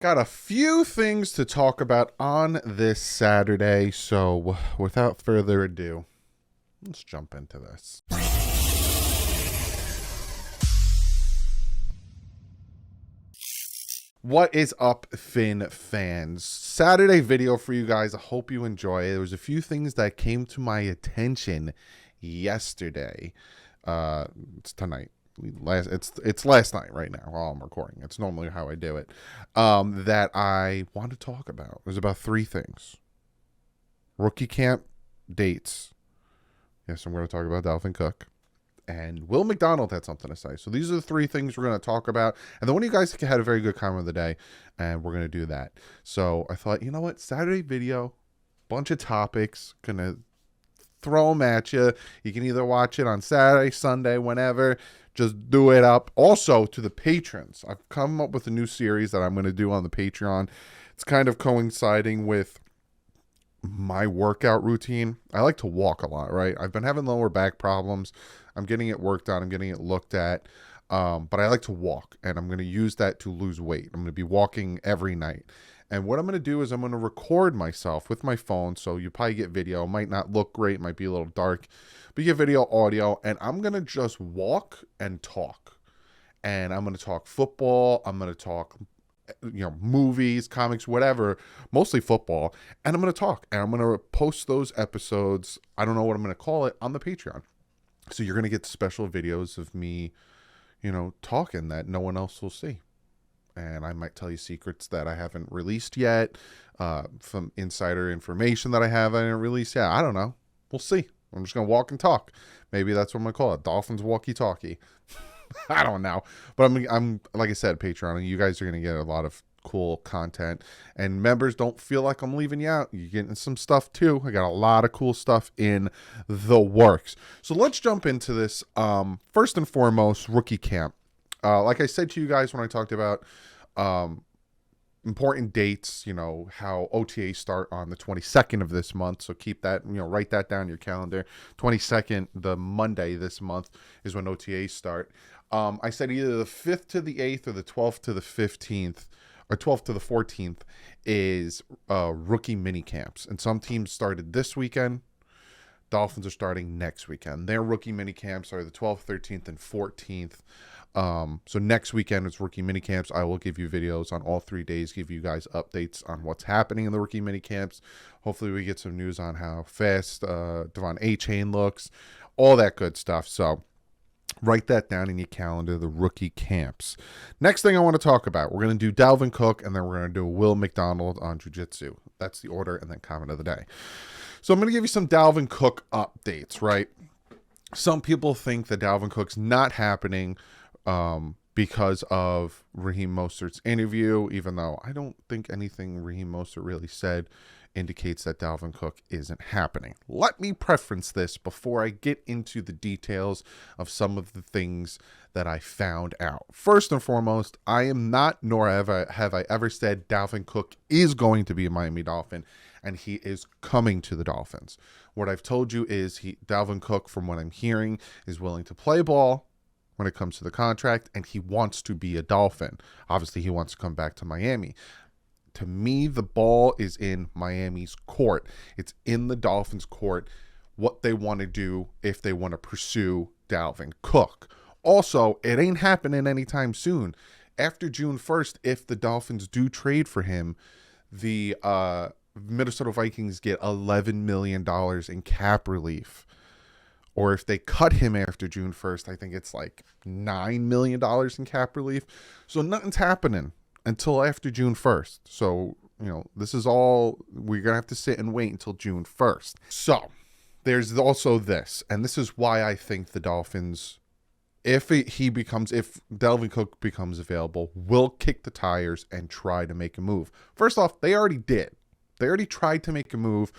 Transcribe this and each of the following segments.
Got a few things to talk about on this Saturday, so without further ado, let's jump into this. What is up, Finn fans? Saturday video for you guys. I hope you enjoy it. There was a few things that came to my attention yesterday. It's tonight. It's last night right now while I'm recording. It's normally how I do it. That I want to talk about. There's about three things. Rookie camp dates. Yes, I'm going to talk about Dalvin Cook. And Will McDonald had something to say. So these are the three things we're going to talk about. And then one of you guys had a very good comment of the day, and we're going to do that. So I thought, you know what? Saturday video, bunch of topics, going to throw them at you. You can either watch it on Saturday, Sunday, whenever. Just do it up. Also, to the patrons, I've come up with a new series that I'm going to do on the Patreon. It's kind of coinciding with my workout routine. I like to walk a lot, right? I've been having lower back problems. I'm getting it worked on. I'm getting it looked at. But I like to walk, and I'm going to use that to lose weight. I'm going to be walking every night. And what I'm going to do is I'm going to record myself with my phone. So you probably get video. It might not look great. Might be a little dark. But you get video, audio. And I'm going to just walk and talk. And I'm going to talk football. I'm going to talk movies, comics, whatever, mostly football. And I'm going to talk. And I'm going to post those episodes. I don't know what I'm going to call it, on the Patreon. So you're going to get special videos of me, talking that no one else will see. And I might tell you secrets that I haven't released yet, some insider information that I haven't released yet. I don't know. We'll see. I'm just going to walk and talk. Maybe that's what I'm going to call it. Dolphins walkie-talkie. I don't know. But I'm like I said, Patreon, and you guys are going to get a lot of cool content. And members, don't feel like I'm leaving you out. You're getting some stuff too. I got a lot of cool stuff in the works. So let's jump into this. First and foremost, rookie camp. Like I said to you guys when I talked about important dates, how OTAs start on the 22nd of this month. So keep that, write that down in your calendar. 22nd, the Monday this month, is when OTAs start. I said either the 5th to the 8th or the 12th to the 15th or 12th to the 14th is rookie mini camps. And some teams started this weekend. Dolphins are starting next weekend. Their rookie mini camps are the 12th, 13th, and 14th. So next weekend is rookie mini camps. I will give you videos on all 3 days, give you guys updates on what's happening in the rookie mini camps. Hopefully we get some news on how fast Devon A-Chain looks, all that good stuff. So write that down in your calendar, the rookie camps. Next thing I want to talk about, we're going to do Dalvin Cook, and then we're going to do Will McDonald on Jiu Jitsu. That's the order, and then comment of the day. So I'm going to give you some Dalvin Cook updates, right? Some people think that Dalvin Cook's not happening because of Raheem Mostert's interview, even though I don't think anything Raheem Mostert really said indicates that Dalvin Cook isn't happening. Let me preference this before I get into the details of some of the things that I found out. First and foremost, I am not, nor have I ever said Dalvin Cook is going to be a Miami Dolphin, and he is coming to the Dolphins. What I've told you is Dalvin Cook, from what I'm hearing, is willing to play ball when it comes to the contract, and he wants to be a Dolphin. Obviously, he wants to come back to Miami. To me, the ball is in Miami's court. It's in the Dolphins' court what they want to do if they want to pursue Dalvin Cook. Also, it ain't happening anytime soon. After June 1st, if the Dolphins do trade for him, the Minnesota Vikings get $11 million in cap relief. Or if they cut him after June 1st, I think it's like $9 million in cap relief. So nothing's happening until after June 1st. So, this is all, we're going to have to sit and wait until June 1st. So, there's also this, and this is why I think the Dolphins, if Dalvin Cook becomes available, will kick the tires and try to make a move. First off, they already did. They already tried to make a move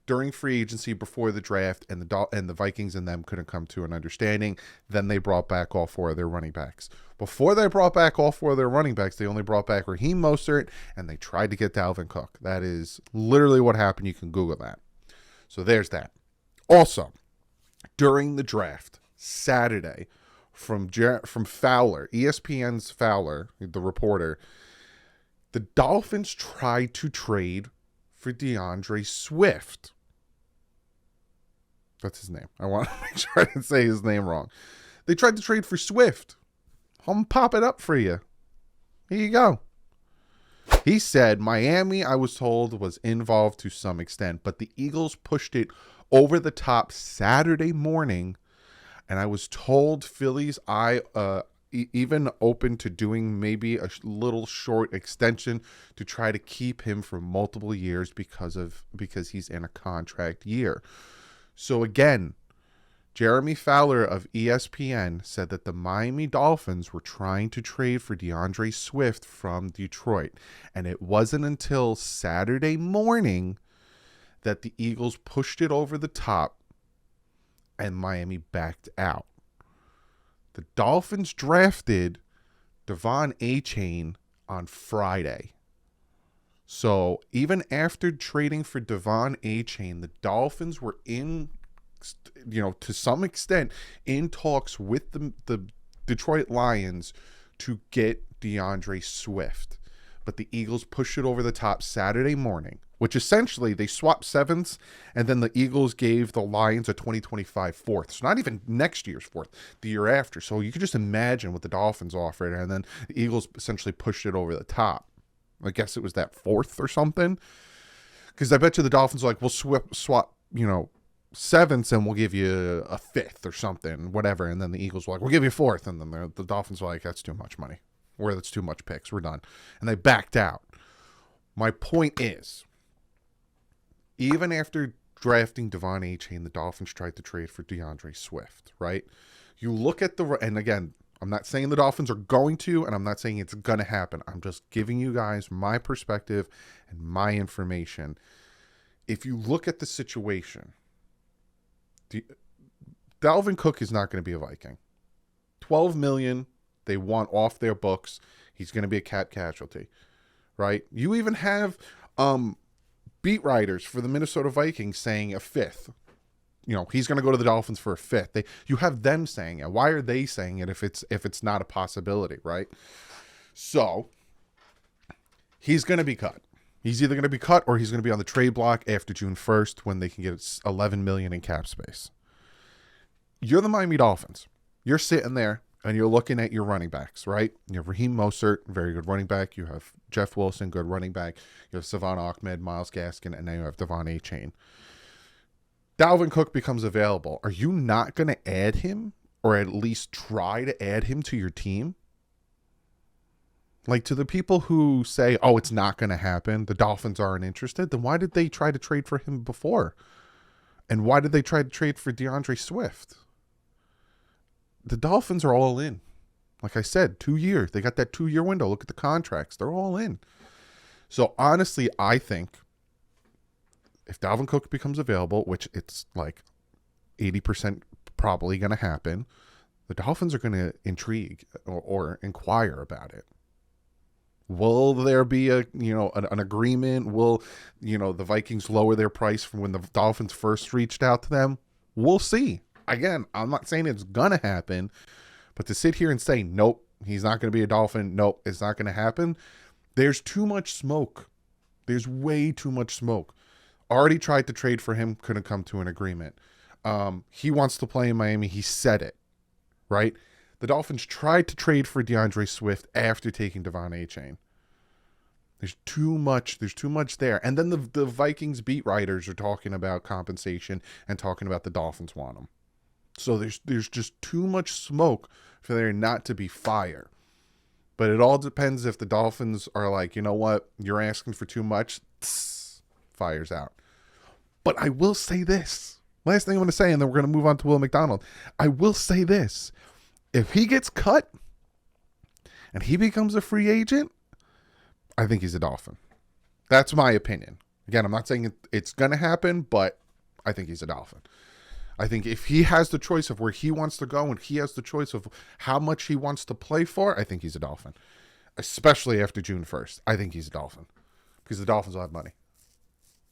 during free agency before the draft, and the Vikings and them couldn't come to an understanding. Then they brought back all four of their running backs. Before they brought back all four of their running backs, they only brought back Raheem Mostert, and they tried to get Dalvin Cook. That is literally what happened. You can Google that. So there's that. Also, during the draft, Saturday, from Fowler, ESPN's Fowler, the reporter, The Dolphins tried to trade for DeAndre Swift. That's his name. I want to make sure I didn't say his name wrong. They tried to trade for Swift. I'm pop it up for you. Here you go. He said Miami, I was told, was involved to some extent, but the Eagles pushed it over the top Saturday morning, and I was told Philly's even open to doing maybe a little short extension to try to keep him for multiple years because he's in a contract year. So again, Jeremy Fowler of ESPN said that the Miami Dolphins were trying to trade for DeAndre Swift from Detroit. And it wasn't until Saturday morning that the Eagles pushed it over the top and Miami backed out. The Dolphins drafted Devon Achane on Friday. So even after trading for Devon Achane, the Dolphins were to some extent in talks with the Detroit Lions to get DeAndre Swift. But the Eagles pushed it over the top Saturday morning, which essentially they swapped sevenths, and then the Eagles gave the Lions a 2025 fourth. So not even next year's fourth, the year after. So you could just imagine what the Dolphins offered, and then the Eagles essentially pushed it over the top. I guess it was that fourth or something. Because I bet you the Dolphins were like, we'll swap, sevenths and we'll give you a fifth or something, whatever. And then the Eagles were like, we'll give you a fourth. And then the Dolphins were like, that's too much money. Or that's too much picks. We're done. And they backed out. My point is, even after drafting Devon Achane, the Dolphins tried to trade for DeAndre Swift, right? You look at and again, I'm not saying the Dolphins are going to, and I'm not saying it's going to happen. I'm just giving you guys my perspective and my information. If you look at the situation, Dalvin Cook is not going to be a Viking. $12 million they want off their books. He's going to be a cap casualty, right? You even have beat writers for the Minnesota Vikings saying a fifth. He's going to go to the Dolphins for a fifth. You have them saying it. Why are they saying it if it's not a possibility, right? So he's going to be cut. He's either going to be cut or he's going to be on the trade block after June 1st when they can get $11 million in cap space. You're the Miami Dolphins. You're sitting there and you're looking at your running backs, right? You have Raheem Mostert, very good running back. You have Jeff Wilson, good running back. You have Savon Ahmed, Myles Gaskin, and then you have Devon Achane. Dalvin Cook becomes available. Are you not going to add him or at least try to add him to your team? Like, to the people who say, oh, it's not going to happen, the Dolphins aren't interested, then why did they try to trade for him before? And why did they try to trade for DeAndre Swift? The Dolphins are all in. Like I said, 2 years. They got that 2-year window. Look at the contracts. They're all in. So, honestly, I think if Dalvin Cook becomes available, which it's like 80% probably going to happen, the Dolphins are going to intrigue or inquire about it. Will there be an agreement? Will, the Vikings lower their price from when the Dolphins first reached out to them? We'll see. Again, I'm not saying it's going to happen, but to sit here and say, nope, he's not going to be a Dolphin. Nope, it's not going to happen. There's too much smoke. There's way too much smoke. Already tried to trade for him. Couldn't come to an agreement. He wants to play in Miami. He said it, right? The Dolphins tried to trade for DeAndre Swift after taking Devon Achane. There's too much there. And then the Vikings beat writers are talking about compensation and talking about the Dolphins want him. So there's just too much smoke for there not to be fire. But it all depends if the Dolphins are like, you know what, you're asking for too much, fires out. But I will say this. Last thing I'm going to say, and then we're going to move on to Will McDonald. I will say this. If he gets cut and he becomes a free agent, I think he's a Dolphin. That's my opinion. Again, I'm not saying it's going to happen, but I think he's a Dolphin. I think if he has the choice of where he wants to go and he has the choice of how much he wants to play for, I think he's a Dolphin. Especially after June 1st. I think he's a Dolphin. Because the Dolphins will have money.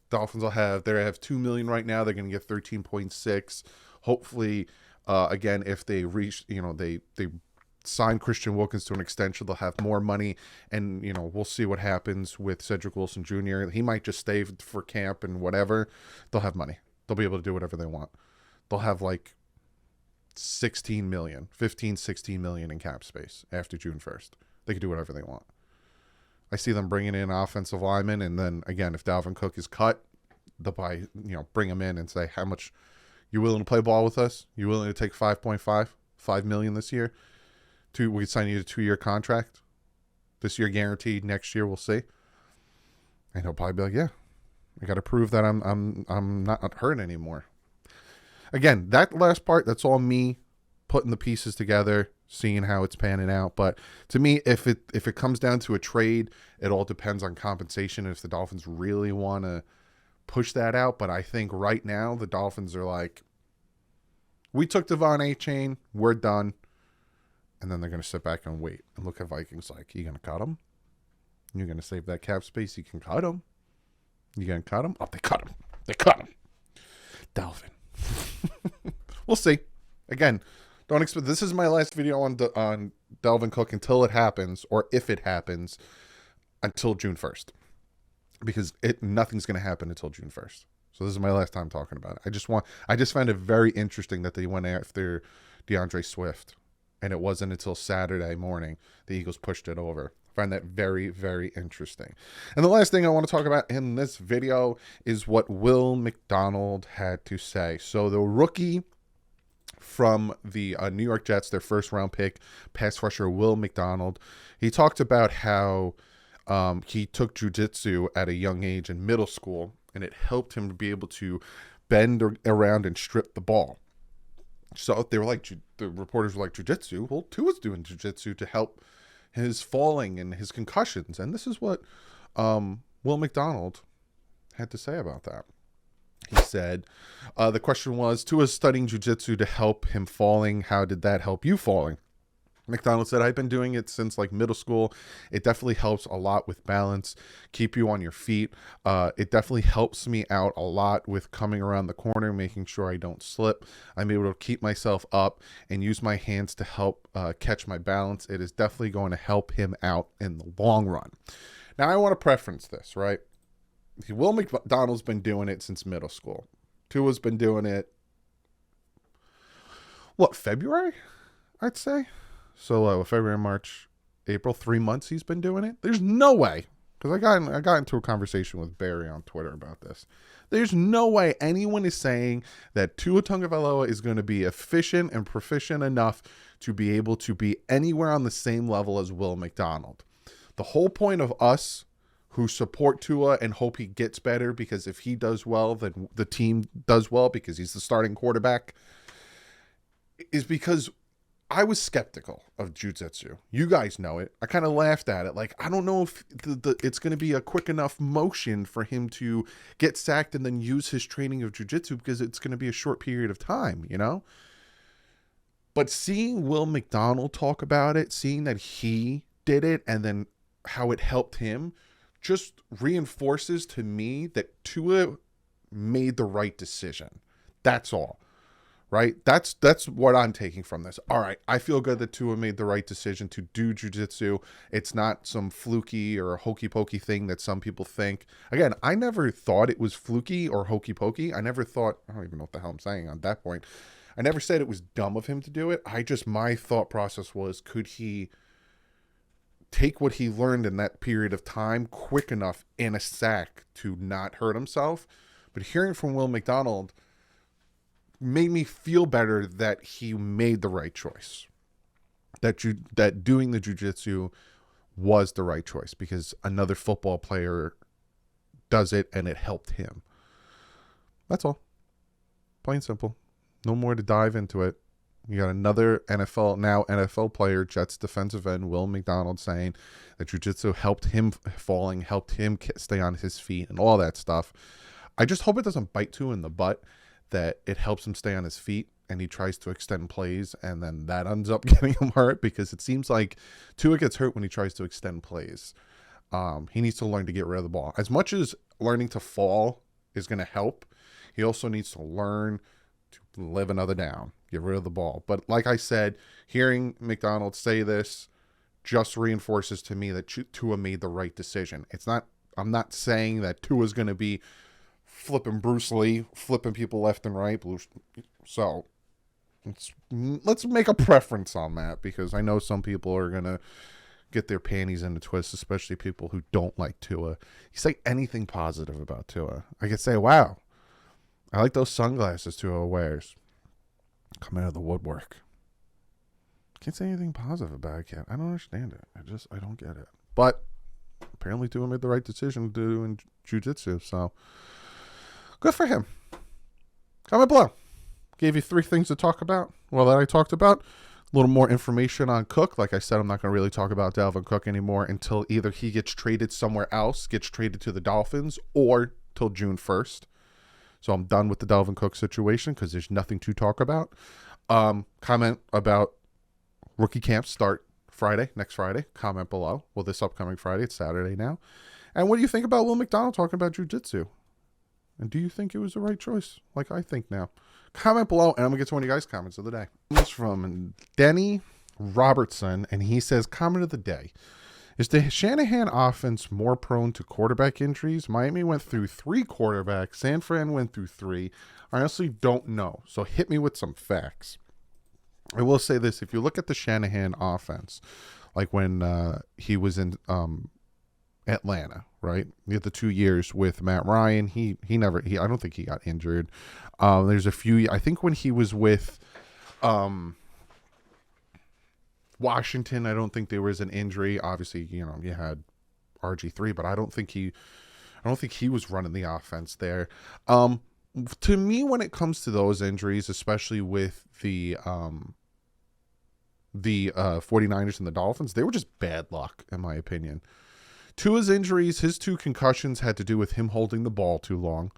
Dolphins will have $2 million right now. They're going to get 13.6. Hopefully, again, if they reach, they sign Christian Wilkins to an extension. They'll have more money, and we'll see what happens with Cedric Wilson Jr. He might just stay for camp and whatever. They'll have money. They'll be able to do whatever they want. They'll have like 16 million, 15, 16 million in cap space after June 1st. They can do whatever they want. I see them bringing in offensive linemen, and then again, if Dalvin Cook is cut, they'll buy, bring him in and say, how much you willing to play ball with us? You willing to take 5 million this year? We can sign you a 2-year contract. This year guaranteed. Next year we'll see. And he'll probably be like, yeah, I got to prove that I'm not hurt anymore. Again, that last part, that's all me putting the pieces together, seeing how it's panning out. But to me, if it comes down to a trade, it all depends on compensation. If the Dolphins really want to push that out, but I think right now the Dolphins are like, we took Devon A-Chain, we're done. And then they're going to sit back and wait and look at Vikings like, you going to cut him? You're going to save that cap space? You can cut him. You going to cut him? Oh, they cut him. They cut him. Dalvin. We'll see. Again, don't expect. This is my last video on Dalvin Cook until it happens, or if it happens, until June 1st. Because nothing's going to happen until June 1st. So this is my last time talking about it. I just found it very interesting that they went after DeAndre Swift. And it wasn't until Saturday morning the Eagles pushed it over. I find that very, very interesting. And the last thing I want to talk about in this video is what Will McDonald had to say. So the rookie from the New York Jets, their first-round pick, pass rusher Will McDonald, he talked about how he took Jiu Jitsu at a young age in middle school, and it helped him to be able to bend around and strip the ball. So they were like, the reporters were like, Jiu Jitsu? Well, Tua's doing Jiu Jitsu to help his falling and his concussions. And this is what Will McDonald had to say about that. He said, the question was, Tua's studying Jiu Jitsu to help him falling. How did that help you falling? McDonald said, I've been doing it since like middle school. It definitely helps a lot with balance, keep you on your feet. It definitely helps me out a lot with coming around the corner, making sure I don't slip. I'm able to keep myself up and use my hands to help catch my balance. It is definitely going to help him out in the long run. Now, I want to preference this, right? Will McDonald's been doing it since middle school. Tua's been doing it, February, I'd say? So February, March, April, 3 months he's been doing it. There's no way, because I got into a conversation with Barry on Twitter about this. There's no way anyone is saying that Tua Tagovailoa is going to be efficient and proficient enough to be able to be anywhere on the same level as Will McDonald. The whole point of us who support Tua and hope he gets better, because if he does well, then the team does well because he's the starting quarterback, is because I was skeptical of Jiu Jitsu. You guys know it. I kind of laughed at it. Like, I don't know if it's going to be a quick enough motion for him to get sacked and then use his training of Jiu Jitsu, because it's going to be a short period of time, But seeing Will McDonald talk about it, seeing that he did it and then how it helped him, just reinforces to me that Tua made the right decision. That's all. Right? That's what I'm taking from this. All right, I feel good that Tua made the right decision to do jiu-jitsu. It's not some fluky or hokey-pokey thing that some people think. Again, I never thought it was fluky or hokey-pokey. I never thought, I don't even know what the hell I'm saying on that point. I never said it was dumb of him to do it. My thought process was, could he take what he learned in that period of time quick enough in a sack to not hurt himself? But hearing from Will McDonald made me feel better that he made the right choice. That doing the jiu-jitsu was the right choice, because another football player does it and it helped him. That's all. Plain simple. No more to dive into it. You got another NFL player, Jets defensive end Will McDonald, saying that jiu-jitsu helped him falling, helped him stay on his feet and all that stuff. I just hope it doesn't bite Tua in the butt, that it helps him stay on his feet and he tries to extend plays and then that ends up getting him hurt, because it seems like Tua gets hurt when he tries to extend plays. He needs to learn to get rid of the ball. As much as learning to fall is going to help, he also needs to learn to live another down. get rid of the ball. But like I said, hearing McDonald say this just reinforces to me that Tua made the right decision. I'm not saying that Tua's going to be flipping Bruce Lee, flipping people left and right. So let's make a preference on that, because I know some people are going to get their panties in a twist, especially people who don't like Tua. You say anything positive about Tua, I could say, wow, I like those sunglasses Tua wears. Come out of the woodwork. Can't say anything positive about it, yet. I don't understand it. I don't get it. But apparently Tua made the right decision to do in Jiu Jitsu, so good for him. Comment below. Gave you 3 things to talk about. Well, that I talked about. A little more information on Cook. Like I said, I'm not going to really talk about Dalvin Cook anymore until either he gets traded somewhere else, gets traded to the Dolphins, or till June 1st. So I'm done with the Dalvin Cook situation because there's nothing to talk about. Comment about rookie camp start next Friday. Comment below. Well, this upcoming Friday. It's Saturday now. And what do you think about Will McDonald talking about jiu-jitsu? And do you think it was the right choice? Like I think now. Comment below, and I'm going to get to one of you guys' comments of the day. It's from Denny Robertson, and he says, comment of the day. Is the Shanahan offense more prone to quarterback injuries? Miami went through 3 quarterbacks. San Fran went through 3. I honestly don't know. So hit me with some facts. I will say this. If you look at the Shanahan offense, like when he was in Atlanta, right? You had the 2 years with Matt Ryan. I don't think he got injured. There's a few, I think when he was with Washington, I don't think there was an injury. Obviously, you had RG3, but I don't think he was running the offense there. To me, when it comes to those injuries, especially with the 49ers and the Dolphins, they were just bad luck, in my opinion. Tua's injuries, his 2 concussions had to do with him holding the ball too long.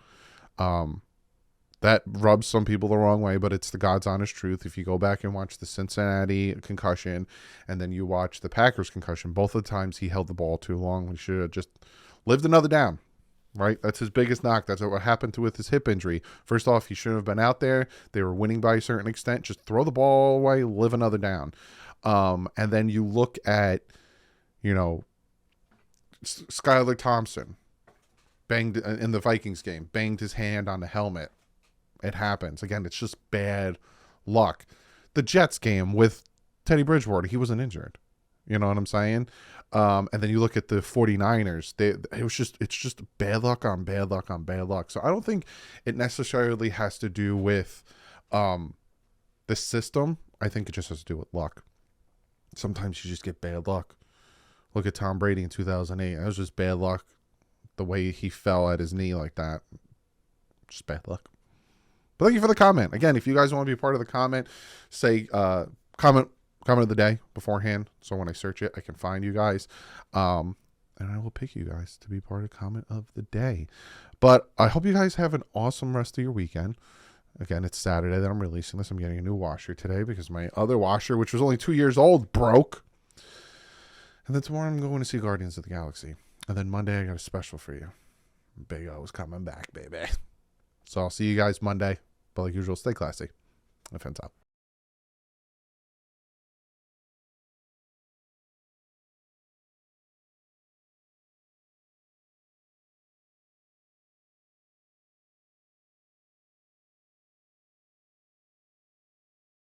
That rubs some people the wrong way, but it's the God's honest truth. If you go back and watch the Cincinnati concussion and then you watch the Packers concussion, both of the times he held the ball too long. He should have just lived another down, right? That's his biggest knock. That's what happened with his hip injury. First off, he shouldn't have been out there. They were winning by a certain extent. Just throw the ball away, live another down. And then you look at, Skylar Thompson banged in the Vikings game, banged his hand on the helmet. It happens. Again, it's just bad luck. The Jets game with Teddy Bridgewater, he wasn't injured. You know what I'm saying? And then you look at the 49ers, it's just bad luck on bad luck on bad luck. So I don't think it necessarily has to do with the system. I think it just has to do with luck. Sometimes you just get bad luck. Look at Tom Brady in 2008. That was just bad luck. The way he fell at his knee like that. Just bad luck. But thank you for the comment. Again, if you guys want to be a part of the comment, say comment of the day beforehand. So when I search it, I can find you guys. And I will pick you guys to be part of comment of the day. But I hope you guys have an awesome rest of your weekend. Again, it's Saturday that I'm releasing this. I'm getting a new washer today because my other washer, which was only 2 years old, broke. And then tomorrow I'm going to see Guardians of the Galaxy. And then Monday I got a special for you. Big O's coming back, baby. So I'll see you guys Monday. But like usual, stay classy. Offense out.